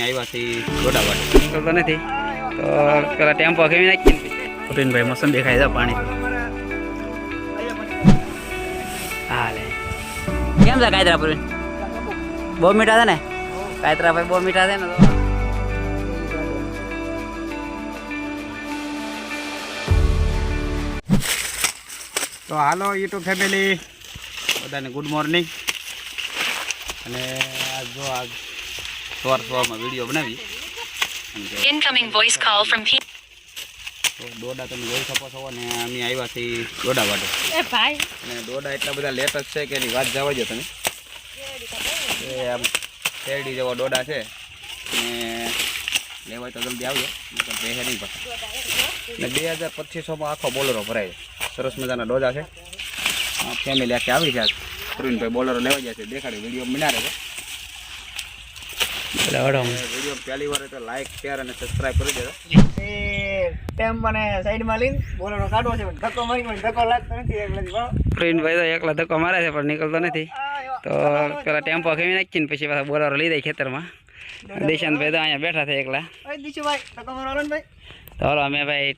આવ્યાથી દોડાવાડ નીકળતો નથી તો પેલા ટેમ્પો ખેવી નાખીને પુટીનભાઈ મોસમ દેખાય છે પાણી હાલે કેમ છે કાયતરા પુરીન બહુ મીઠા છે ને કાયતરા ભાઈ બહુ મીઠા છે ને તો હાલો યુટ્યુબ ફેમિલી બધાને ગુડ મોર્નિંગ અને આજ જો આજ સવારમાં વિડીયો બનાવી Incoming voice call from P. તો દોડા તમે જોઈ શકો છો અને અમે આવ્યાથી દોડા વાટે અને દોડા એટલા બધા લેટ જ છે કે એની વાત જવા દો તમે એ આમ શેરડી જેવા દોડા છે અને લેવાય તો જલ્દી આવજો બે નહીં પાછા ને 2200માં આખો બોલરો ભરાય સરસ મજાના ડોડા છે ફેમિલી આખી આવી છે પુરીનભાઈ બોલરો લેવા જાય છે દેખાડી વિડીયો બનાવે છે વિડીયો પહેલી વાર તો લાઈક શેર અને સબસ્ક્રાઇબ કરી દેજો ટેમ મને સાઈડમાં લઈને બોલરો કાઢવો છે પણ ધક્કો મારી પણ ધક્કો લાગતો નથી એટલે પુરીનભાઈ તો એકલા ધક્કો મારે છે પણ નીકળતો નથી તો પેલા ટેમ્પો ખેવી નાખીને પછી પાછા બોલરો લઈ જાય ખેતરમાં દિશાંતભાઈ તો અહીંયા બેઠા છે એકલા દીશુભાઈ ધક્કો મારો હાલો ને ભાઈ તો હાલો અમે ભાઈ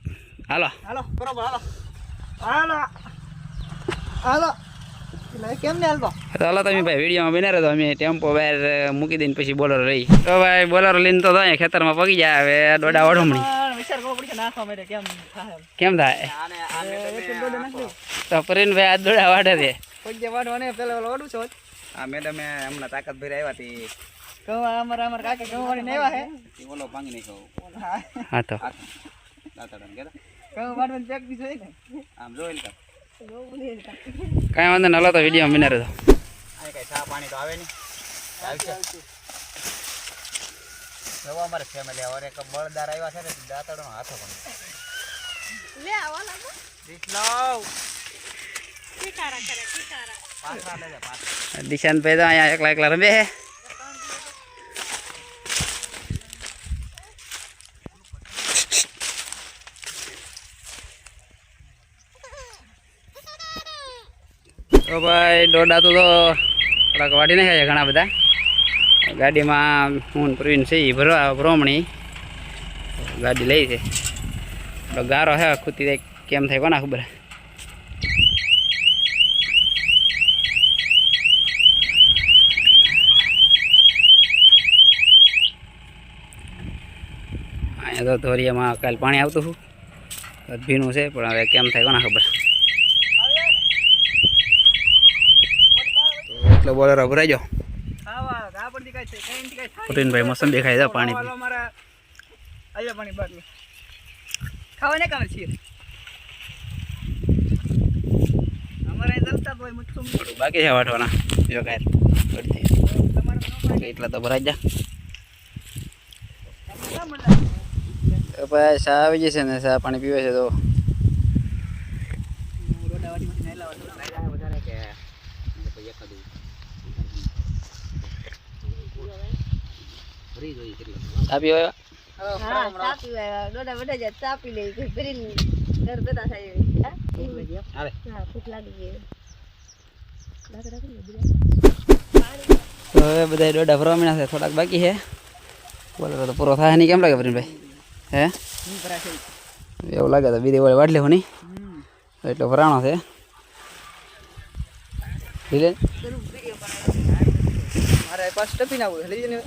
હાલો હાલો બરોબર હાલો હાલો હાલો કેમ ને હાલતો તો હાલો તમે ભાઈ વિડીયોમાં બને રહ્યો તો અમે ટેમ્પો બહાર મૂકી દઈને પછી બોલરો રહી તો ભાઈ બોલરો લઈને તો અહીંયા ખેતરમાં પગી જાય હવે દોડા વઢમણી વિચાર કરવો પડશે નાખવા માટે કેમ થાય તો પુરીનભાઈ આ દોડા વાઢે છે પગે વાઢવાને પેલા ઓલું છો આ મેડમે હમણાં તાકાત ભરી આવ્યા હતી કહું અમારા કાકા કહું વાળીને આવ્યા હે ઓલો ભાંગી નહીં કહું હા તો કહું વાળવાનું પેક બી જોઈએ ને આમ જોઈ લે કાંઈ વાંધો ને હલો તો વિડીયો બને રહ્યો અહીં કઈ ચા પાણી તો આવે નહીં આવશે જોવા અમારે ફેમિલી હવે એક બળદાર આવ્યા છે ને દાંતડનો હાથો પણ લે આવો લાગો ઠીકારા કરે ઠીકારા પાછા લે જા પાછા દિશાંતભાઈ તો અહીંયા એકલા એકલા રમે છે તો ભાઈ દોડા તો થોડાક વાટી નાખ્યા છે ઘણા બધા ગાડીમાં હું પ્રવીણ છે એ ભ્રમણી ગાડી લઈ છે ગારો હે ખૂતી કેમ થાય કોના ખબર અહીંયા તો ધોરિયામાં કાલ પાણી આવતું હતું ભીનું છે પણ હવે કેમ થાય કોના ખબર એટલે બોલરો ભરાઈ જાઓ પુટીનભાઈ મોસમ દેખાય છે પાણી પાણી બાટલું ખાવા ને કામે છીએ અમારે જલતા હોય મુઠ્ઠું બાકી છે વાટવાના જો કાંઈ એટલા તો ભરાઈ જા તો ભાઈ ચા આવી જશે ને ચા પાણી પીવે છે તો આપી હોય હા ચાપી આવ્યા દોડા વડા જા ચાપી લઈ ગઈ ભરીને ઘર બધા થાય હાલે હા ભૂખ લાગી ગઈ તો હવે બધા દોડા ભરવા મીણા છે થોડાક બાકી છે બોલો તો પૂરો થાય નહીં કેમ લાગે પ્રવીણભાઈ હે એવું લાગે તો બીજી વાળી વાટ લેવું નહીં એટલો ભરાણો છે લીલે મારે પાસ ટપી ના હોય લઈ જને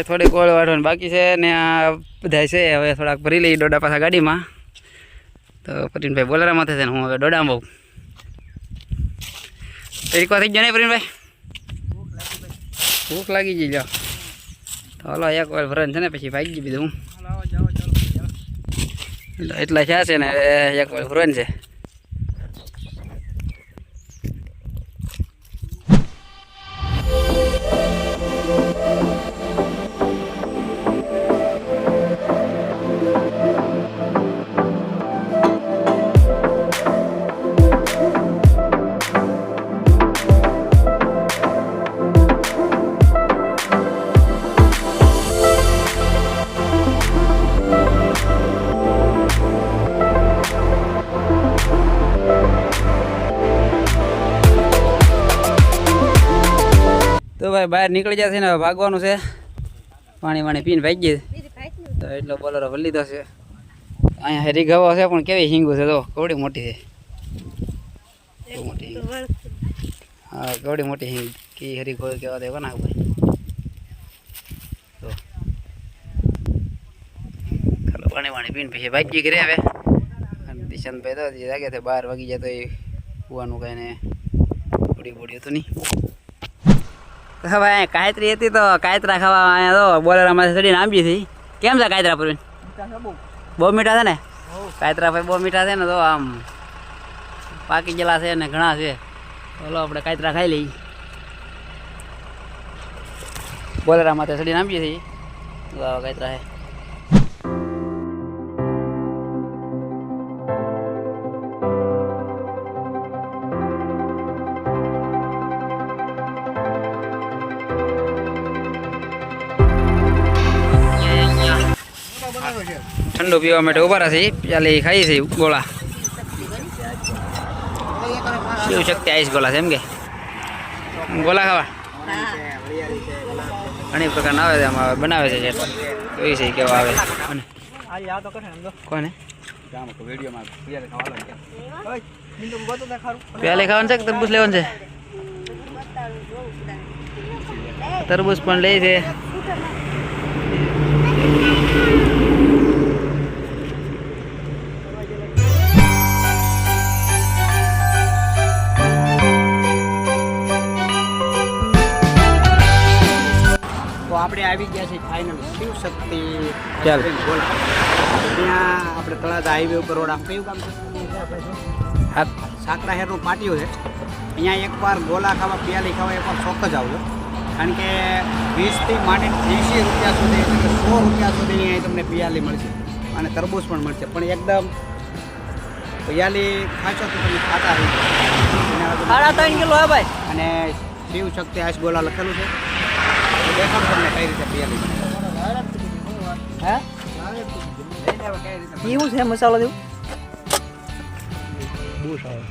થોડીક ઓળ વાળવાની બાકી છે ને આ બધા છે હવે થોડાક ભરી લઈ દોડા પાછા ગાડીમાં તો પ્રવીણભાઈ બોલરામાં થશે ને હું હવે દોડામાં બહુ તરીકો થઈ ગયો ને પ્રવીણભાઈ ભૂખ લાગી ગઈ લ્યો તો હલો એક વાર ભરાને છે ને પછી ભાગી ગઈ બીજું એટલા છે ને એક વાર ભરવાનું છે હવે બહાર નીકળી જશે ને હવે ભાગવાનું છે. પાણી પીને ભાગીએ તો એટલો બોલરો ભરી લીધો છે. અહીંયા હેરી ગવો છે પણ કેવી હિંગું છે તો કેવડી મોટી છે. હા કેવડી મોટી હિંગ કી હરી ગો કેવા દેવા ના ભાઈ. તો ચાલો પાણી પીને પછી ભાગી ઘરે હવે. અને દિશાનભાઈ તો જાગે છે 12 વાગી જાય તો એ કુવાનું કઈ ને બોડી હતું નહીં. હવે અહીંયા કાયત્રી હતી તો કાયત્રા ખાવા અહીંયા તો બોલરામાં ચડીને આંબી હતી. કેમ છે કાયત્રા પર? બહુ મીઠા છે ને કાયત્રા ભાઈ, બહુ મીઠા છે ને તો આમ પાકી ગયેલા છે ને ઘણા છે. ચાલો આપણે કાયત્રા ખાઈ લઈએ. બોલરામાં તો ચડીને આંબી હતી તો કાયત્રા છે. ઠંડુ પીવા માટે ઉભા છે. ચાલી ખાઈ છે ગોળા. શિવ શક્તિ આઈસ ગોળા છે એમ કે ગોળા ખાવા ઘણી પ્રકારના આવે છે. આમાં બનાવે છે જોઈ છે કેવા આવે. કોને પ્યાલે ખાવાનું છે કે તરબૂચ લેવાનું છે? તરબૂચ પણ લે છે. આપણે આવી ગયા છે ફાઇનલ શિવ શક્તિ ચાલ ગોળા. ત્યાં આપણે તળાજા હાઈવે ઉપર રોડ કયું ગામ છે? સાકરા હેરનું પાટિયું છે. અહીંયા એકવાર ગોલા ખાવા પિયાલી ખાવા એકવાર શોખ જ આવજો. કારણ કે 20થી માંડીને 80 રૂપિયા સુધી એટલે કે 100 રૂપિયા સુધી અહીંયા તમને પિયાલી મળશે અને તરબૂચ પણ મળશે. પણ એકદમ પિયાલી ખાશો તો તમે ખાતા રહી જાય. 3.5 કિલો હે ભાઈ. અને શિવ શક્તિ આઈસ ગોલા લખેલું છે. દેખાડો તમને કઈ રીતે પિયાલી બને. હે કેવું છે મસાલો જેવું? બહુ સારું.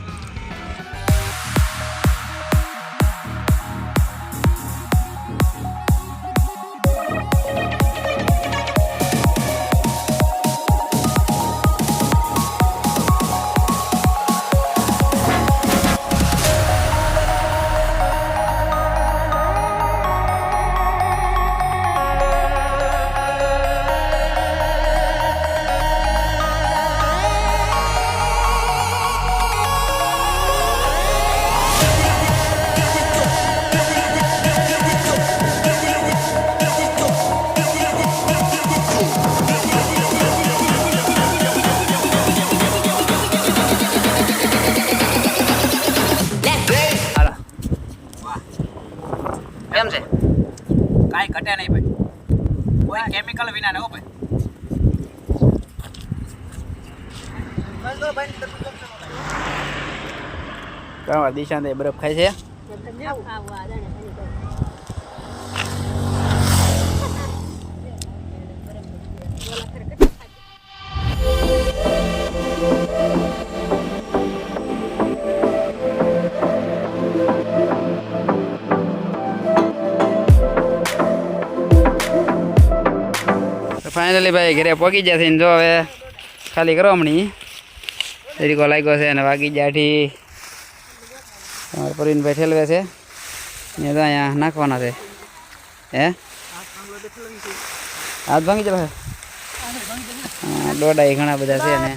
કેમ છે? કાંઈ ઘટે નહીં ભાઈ. કોઈ કેમિકલ વિના ને હો ભાઈ. દિશાને બરફ ખાય છે. ફાઇનલી ભાઈ ઘરે પહોંચી જશે ને જો હવે ખાલી કરો હમણી તરીકો લાગ્યો છે અને વાગી જાઠી તમારે પ્રવીણભાઈ ઠેલવે છે ને તો અહીંયા નાખવાના છે. હે હાથ ભાંગી જશે. હા દોડા ઘણા બધા છે ને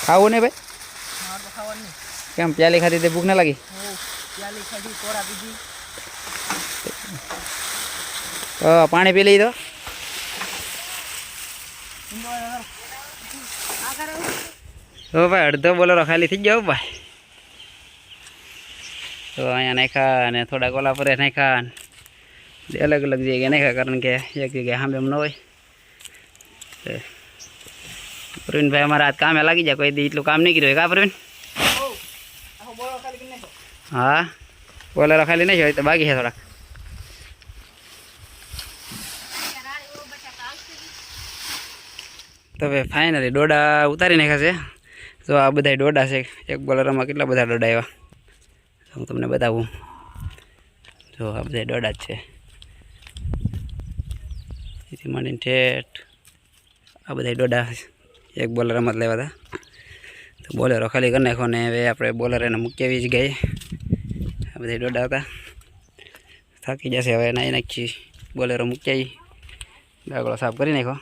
ખાવું નહીં ભાઈ? કેમ પ્યાલી ખાધી તે ભૂખ ના લાગી? તો પાણી પી લઈ તો. તો ભાઈ અડધો બોલરો ખાલી થઈ ગયો ભાઈ. તો અહીંયા નાખ્યા અને થોડા ગોલા પર નાખ્યા અલગ અલગ જગ્યાએ નાખ્યા કારણ કે એક જગ્યાએ સામે એમ ન હોય. પ્રવીણભાઈ અમારા હાથ કામે લાગી જાય. કોઈ દી એટલું કામ નહીં કર્યું કા પ્રવીણ? હા બોલેરો ખાલી નહીં હોય તો બાકી છે થોડાક. તો હવે ફાઇનલી ડોડા ઉતારી નાખ્યા છે. તો આ બધા ડોડા છે. એક બોલરમાં કેટલા બધા ડોડા આવ્યા હું તમને બતાવું. જો આ બધા ડોડા જ છે. એથી માંડીને ઠેઠ આ બધા ડોડા એક બોલરમાં જ લેવા હતા. તો બોલેરો ખાલી કરી નાખો ને હવે આપણે બોલર એને મૂકી આવી જ ગઈ. આ બધા ડોડા હતા. થાકી જશે હવે નાહી નાખી. બોલેરો મૂકી આવી. ગાગડો સાફ કરી નાખો.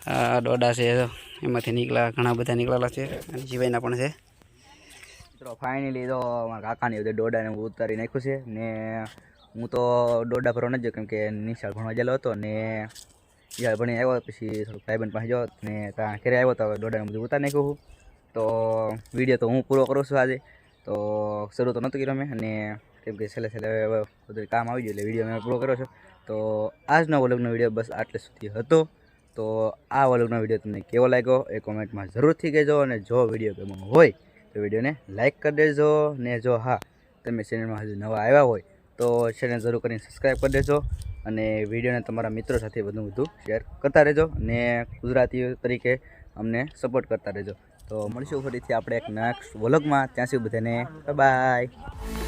આ ડોડા છે એમાંથી નીકળ્યા ઘણા બધા નીકળેલા છે અને જીવાઈના પણ છે. મિત્રો ફાઇનલી તો મારા કાકાની બધા ડોડાને હું ઉતારી નાખ્યું છે ને હું તો ડોડા ભરવા નથી કેમ કે નિશાળ ભણવા ગયેલો હતો ને નિશાળ ભણી આવ્યો પછી થોડુંક ભાઈબંધ પાસે ગયો ને ત્યાં ઘરે આવ્યો તો ડોડાને બધું ઉતારી નાખ્યું હું. તો વિડીયો તો હું પૂરો કરું છું આજે. તો શરૂ તો નહોતું કર્યો મેં અને કેમ કે છેલ્લે બધું કામ આવી ગયું એટલે વિડીયો મેં પૂરો કર્યો છે. તો આજનો વ્લોગનો વિડીયો બસ આટલે સુધી હતો. તો આ વ્લોગનો વિડીયો તમને કેવો લાગ્યો એ કોમેન્ટમાં જરૂરથી કહેજો અને જો વિડીયો ગમ્યો હોય તો વિડીયોને લાઇક કરી દેજો ને જો હા તમે ચેનલમાં હજુ નવા આવ્યા હોય તો ચેનલ જરૂર કરીને સબસ્ક્રાઈબ કરી દેજો અને વિડીયોને તમારા મિત્રો સાથે વધુ શેર કરતા રહેજો અને ગુજરાતી તરીકે અમને સપોર્ટ કરતા રહેજો. તો મળીશું ફરીથી આપણે એક નેક્સ્ટ વ્લોગમાં. ત્યાં સુધી બધાને બાય.